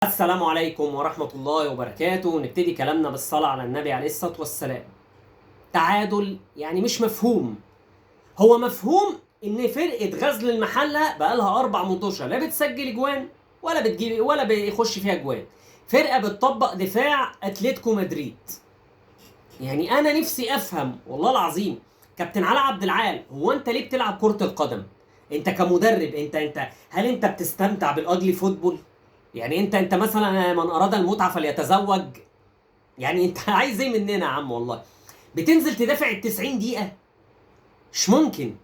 السلام عليكم ورحمة الله وبركاته. نبتدي كلامنا بالصلاة على النبي عليه الصلاة والسلام. تعادل يعني مش مفهوم. هو مفهوم ان فرقة غزل المحلة بقالها 4 مطوشة لا بتسجل اجوان ولا بتجيب ولا بيخش فيها اجوان. فرقة بتطبق دفاع اتلتيكو مدريد. يعني انا نفسي افهم والله العظيم كابتن علاء عبد العال، هو انت ليه بتلعب كرة القدم؟ انت كمدرب انت هل انت بتستمتع بالاجلي فوتبول؟ يعني انت مثلا من اراد المتعه فليتزوج. يعني انت عايز ايه مننا يا عم؟ والله بتنزل تدافع ال 90 دقيقه؟ مش ممكن.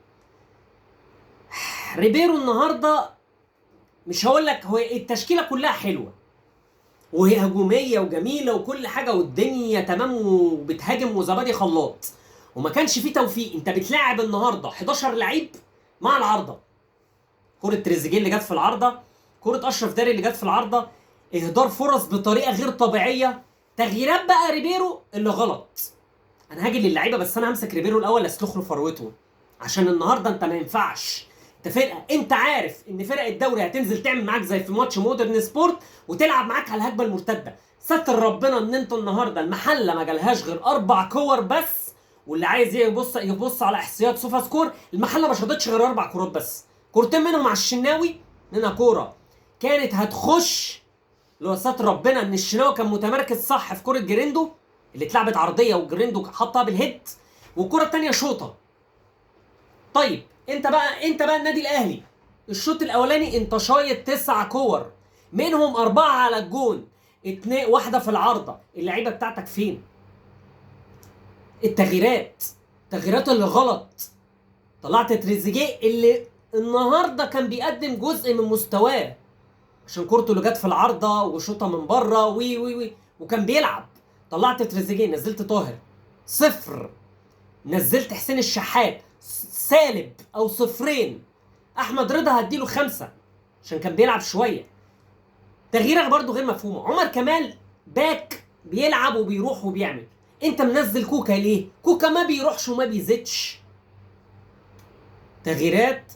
ريبيرو النهارده مش هقول لك، هو التشكيله كلها حلوه وهي هجوميه وجميله وكل حاجه والدنيا تمام وبتهاجم وزبادي خلاط، وما كانش فيه توفيق. انت بتلاعب النهارده 11 لعيب مع العارضه. كره تريزيجيه اللي جت في العارضه، كره اشرف داري اللي جت في العارضه، اهدار فرص بطريقه غير طبيعيه. تغييرات بقى ريبيرو اللي غلط. انا هاجي للعيبه بس انا همسك ريبيرو الاول اسلخ له فروته، عشان النهارده انت ما ينفعش. انت فرقه، انت عارف ان فرق الدوري هتنزل تعمل معاك زي في ماتش مودرن سبورت وتلعب معاك على الهجمه المرتده. ستر ربنا ان انتوا النهارده المحله ما جالهاش غير 4 كور بس، واللي عايز يبص على احصائيات سوفا سكور، المحله ما شاطتش غير 4 كورات بس. كورتين منهم على الشناوي، منها كوره كانت هتخش لو ستر ربنا ان الشناوي كان متمركز صح في كوره جريندو اللي اتلعبت عرضيه وجريندو حطها بالهيد، والكره الثانيه شوطه. طيب انت بقى النادي الاهلي، الشوط الاولاني انت شايط 9 كور، منهم 4 على الجون، واحده في العارضه. اللعيبه بتاعتك فين؟ التغييرات اللي غلط. طلعت تريزيجيه اللي النهارده كان بيقدم جزء من مستواه عشان كورته اللي جت في العارضه وشوطه من بره وي وي وي وكان بيلعب. طلعت تريزيجيه، نزلت طاهر صفر، نزلت حسين الشحات سالب او صفرين. احمد رضا هديله 5 عشان كان بيلعب شويه. تغييرك برضو غير مفهومه. عمر كمال باك بيلعب وبيروح وبيعمل، انت منزل كوكا ليه؟ كوكا ما بيروحش وما بيزيدش. تغييرات.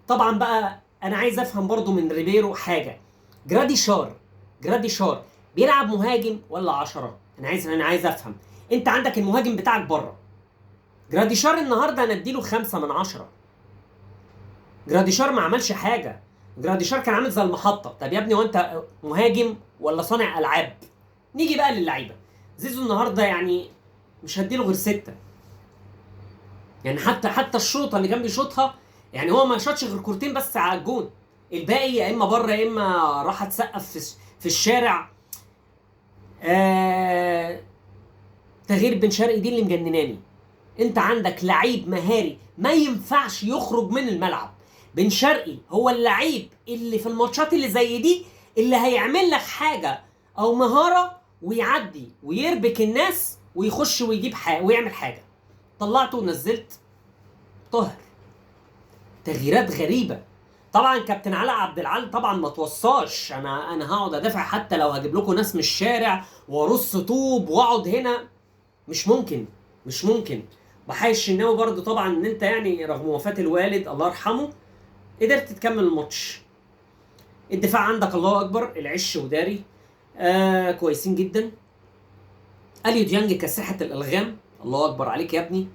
طبعا بقى انا عايز افهم برضو من ريبيرو حاجه. جراديشار بيلعب مهاجم ولا 10؟ انا عايز افهم. انت عندك المهاجم بتاعك بره. جراديشار النهارده انا اديله 5/10. جراديشار ما عملش حاجه. جراديشار كان عامل زي المحطه. طب يا ابني وانت مهاجم ولا صانع العاب؟ نيجي بقى للعيبه. زيزو النهارده يعني مش هديله غير 6. يعني حتى الشوطه اللي كان بيشوطها، يعني هو ما شاطش غير كورتين بس على الجون. الباقي يا اما بره يا اما راح تسقف في الشارع. تغيير بن شرقي دي اللي مجنناني. انت عندك لعيب مهاري ما ينفعش يخرج من الملعب. بن شرقي هو اللعيب اللي في الماتشات اللي زي دي اللي هيعمل لك حاجه او مهاره ويعدي ويربك الناس ويخش ويجيب حاجه ويعمل حاجه. طلعته ونزلت طاهر. تغييرات غريبه. طبعا كابتن علاء عبد العال طبعا ما توصاش. انا هقعد ادافع حتى لو هجيب لكم ناس من الشارع وارص طوب واقعد هنا. مش ممكن. بحي الشناوي برضه طبعا ان انت يعني رغم وفاه الوالد الله يرحمه قدرت تكمل الماتش. الدفاع عندك الله اكبر، العش وداري كويسين جدا. اليو ديانج كساحه الالغام، الله اكبر عليك يا ابني.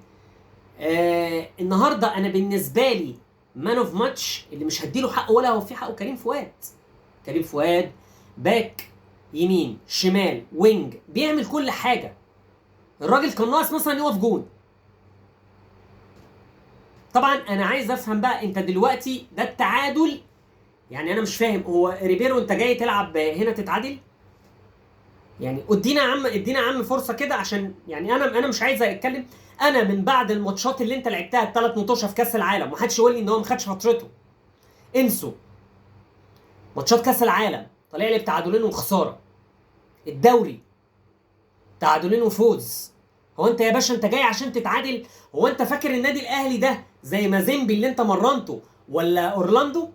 النهارده انا بالنسبه لي مان اوف ماتش اللي مش هديله حقه ولا هو في حقه كريم فؤاد باك يمين شمال وينج بيعمل كل حاجه. الراجل كان ناقص مثلا يقف جون. طبعا انا عايز افهم بقى انت دلوقتي ده التعادل. يعني انا مش فاهم، هو ريبيرو انت جاي تلعب هنا تتعادل؟ يعني ادينا يا عم فرصه كده، عشان يعني انا مش عايز اتكلم. انا من بعد الماتشات اللي انت لعبتها ال3 ماتشات في كاس العالم ومحدش يقول لي ان هو ما خدش فترته. انسوا ماتشات كاس العالم، طلع لي بتعادلين وخساره. الدوري تعادلين وفوز. هو انت يا باشا انت جاي عشان تتعادل؟ هو انت فاكر النادي الاهلي ده زي مازيمبي اللي انت مرنته ولا اورلاندو؟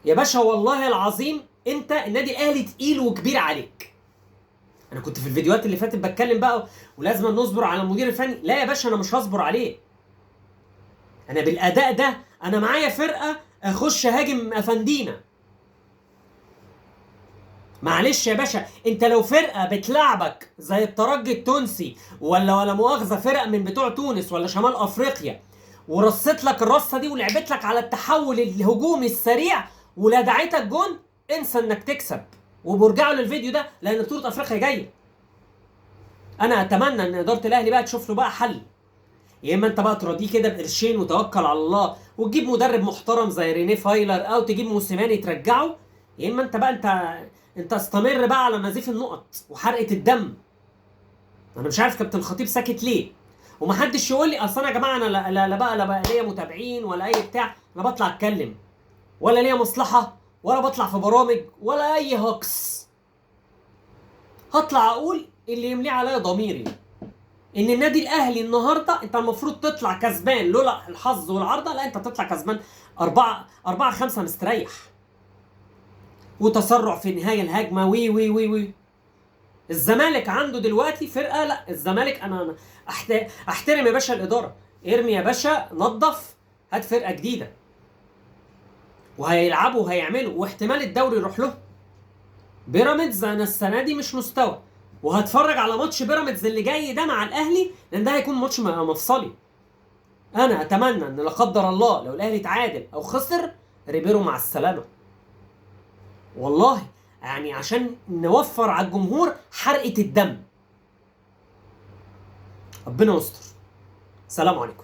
يا باشا والله العظيم انت النادي الاهلي تقيل وكبير عليك. انا كنت في الفيديوهات اللي فاتت بتكلم بقى ولازم نصبر على المدير الفني. لا يا باشا انا مش هصبر عليه. انا بالاداء ده انا معايا فرقه اخش هاجم افندينا. معلش يا باشا، انت لو فرقه بتلعبك زي الترجي التونسي ولا مؤاخذه فرق من بتوع تونس ولا شمال افريقيا، ورصت لك الرصه دي ولعبت لك على التحول الهجومي السريع ولدعتك جون، انسى انك تكسب. وبرجعوا للفيديو ده لان بطوله افريقيا جايه. انا اتمنى ان اداره الاهلي بقى تشوف له بقى حل، يا اما انت بقى تراضيه كده بقرشين وتوكل على الله وتجيب مدرب محترم زي رينيه فايلر او تجيب موسيماني ترجعه، يا اما انت بقى انت استمر بقى على نزيف النقط وحرقه الدم. انا مش عارف كابتن الخطيب ساكت ليه، ومحدش يقول لي اصل انا يا جماعه انا لا بقى ليا متابعين ولا اي بتاع، انا بطلع اتكلم ولا ليا مصلحه ولا بطلع في برامج ولا اي هكس. هطلع اقول اللي يملي عليا ضميري، ان النادي الاهلي النهارده انت المفروض تطلع كسبان، لولا الحظ والعرضه لا انت تطلع كسبان 4-5 مستريح، وتسرع في نهايه الهجمه وي وي وي وي. الزمالك عنده دلوقتي فرقه، لا الزمالك انا احترم يا باشا الاداره، ارمي يا باشا، نظف، هات فرقه جديده وهيلعبوا وهيعملوا، واحتمال الدوري يروح له. بيراميدز انا السنه دي مش مستوى، وهتفرج على ماتش بيراميدز اللي جاي ده مع الاهلي لان ده هيكون ماتش مفصلي. انا اتمنى ان لا قدر الله لو الاهلي تعادل او خسر، ريبيرو مع السلامه، والله يعني عشان نوفر على الجمهور حرقه الدم. ربنا يستر. سلام عليكم.